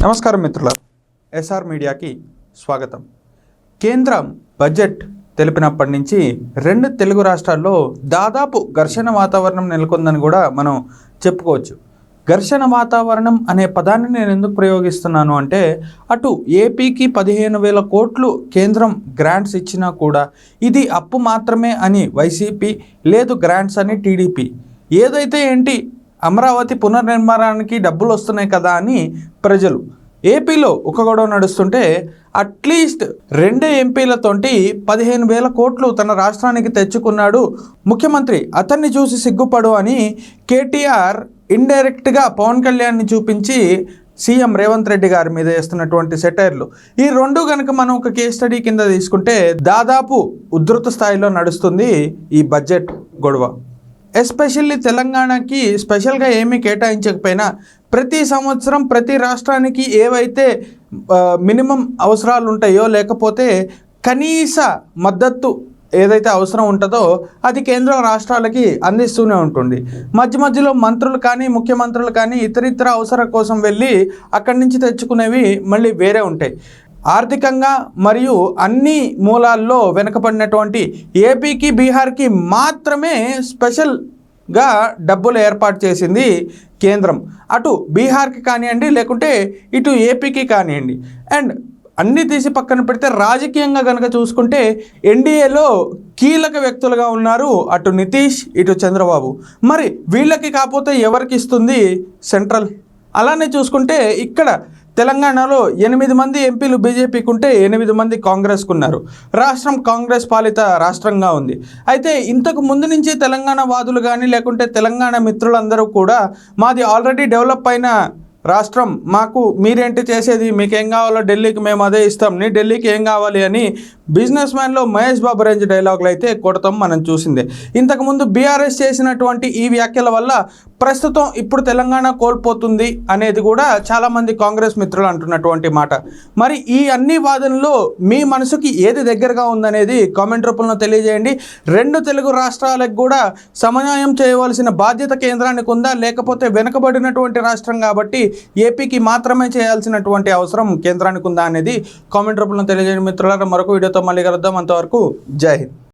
నమస్కారం మిత్రులారా, ఎస్ఆర్ మీడియాకి స్వాగతం. కేంద్రం బడ్జెట్ తెలిపినప్పటి నుంచి రెండు తెలుగు రాష్ట్రాల్లో దాదాపు ఘర్షణ వాతావరణం నెలకొందని కూడా మనం చెప్పుకోవచ్చు. ఘర్షణ వాతావరణం అనే పదాన్ని నేను ఎందుకు ప్రయోగిస్తున్నాను అంటే, అటు ఏపీకి 15,000 కోట్లు కేంద్రం గ్రాంట్స్ ఇచ్చినా కూడా ఇది అప్పు మాత్రమే అని వైసీపీ, లేదు గ్రాంట్స్ అని టీడీపీ. ఏదైతే ఏంటి, అమరావతి పునర్నిర్మాణానికి డబ్బులు వస్తున్నాయి కదా అని ప్రజలు. ఏపీలో ఒక గొడవ నడుస్తుంటే అట్లీస్ట్ 2 ఎంపీలతోటి 15,000 కోట్లు తన రాష్ట్రానికి తెచ్చుకున్నాడు ముఖ్యమంత్రి, అతన్ని చూసి సిగ్గుపడు అని కేటీఆర్ ఇండైరెక్ట్గా పవన్ కళ్యాణ్ని చూపించి సీఎం రేవంత్ రెడ్డి గారి మీద వేస్తున్నటువంటి సెటైర్లు, ఈ రెండు కనుక మనం ఒక కేస్ స్టడీ కింద తీసుకుంటే దాదాపు ఉధృత స్థాయిలో నడుస్తుంది ఈ బడ్జెట్ గొడవ. ఎస్పెషల్లీ తెలంగాణకి స్పెషల్గా ఏమీ కేటాయించకపోయినా ప్రతి సంవత్సరం ప్రతి రాష్ట్రానికి ఏవైతే మినిమం అవసరాలు ఉంటాయో, లేకపోతే కనీస మద్దతు ఏదైతే అవసరం ఉంటుందో అది కేంద్రం రాష్ట్రాలకి అందిస్తూనే ఉంటుంది. మధ్య మధ్యలో మంత్రులు కానీ ముఖ్యమంత్రులు కానీ ఇతరితర అవసరం కోసం వెళ్ళి అక్కడి నుంచి తెచ్చుకునేవి మళ్ళీ వేరే ఉంటాయి. ఆర్థికంగా మరియు అన్ని మూలాల్లో వెనుకబడినటువంటి ఏపీకి, బీహార్కి మాత్రమే స్పెషల్గా డబ్బులు ఏర్పాటు చేసింది కేంద్రం. అటు బీహార్కి కానివ్వండి, లేకుంటే ఇటు ఏపీకి కానివ్వండి. అండ్ అన్నీ తీసి పక్కన పెడితే రాజకీయంగా కనుక చూసుకుంటే ఎన్డీఏలో కీలక వ్యక్తులుగా ఉన్నారు అటు నితీష్, ఇటు చంద్రబాబు. మరి వీళ్ళకి కాకపోతే ఎవరికి ఇస్తుంది సెంట్రల్? అలానే చూసుకుంటే ఇక్కడ తెలంగాణలో 8 మంది ఎంపీలు బీజేపీకి ఉంటే 8 మంది కాంగ్రెస్కు ఉన్నారు. రాష్ట్రం కాంగ్రెస్ పాలిత రాష్ట్రంగా ఉంది. అయితే ఇంతకు ముందు నుంచి తెలంగాణ వాదులు కానీ, లేకుంటే తెలంగాణ మిత్రులందరూ కూడా మాది ఆల్రెడీ డెవలప్ అయిన రాష్ట్రం, మాకు మీరేంటి చేసేది, మీకేం కావాలో ఢిల్లీకి మేము అదే ఇస్తాం, నీ ఢిల్లీకి ఏం కావాలి అని బిజినెస్ మ్యాన్లో మహేష్ బాబు రేంజ్ డైలాగులు అయితే కొడతాం మనం చూసిందే. ఇంతకుముందు బీఆర్ఎస్ చేసినటువంటి ఈ వ్యాఖ్యల వల్ల ప్రస్తుతం ఇప్పుడు తెలంగాణ కోల్పోతుంది అనేది కూడా చాలామంది కాంగ్రెస్ మిత్రులు అంటున్నటువంటి మాట. మరి ఈ అన్ని వాదనలో మీ మనసుకి ఏది దగ్గరగా ఉందనేది కామెంట్ రూపంలో తెలియజేయండి. రెండు తెలుగు రాష్ట్రాలకు కూడా సమన్వయం చేయవలసిన బాధ్యత కేంద్రానికి ఉందా, లేకపోతే వెనుకబడినటువంటి రాష్ట్రం కాబట్టి ఏపీకి మాత్రమే చేయాల్సినటువంటి అవసరం కేంద్రానికి ఉందా అనేది కామెంట్ రూపంలో తెలియజేయండి మిత్రులారా. మరొక వీడియోతో మళ్ళీ కలుద్దాం. అంతవరకు జై హింద్.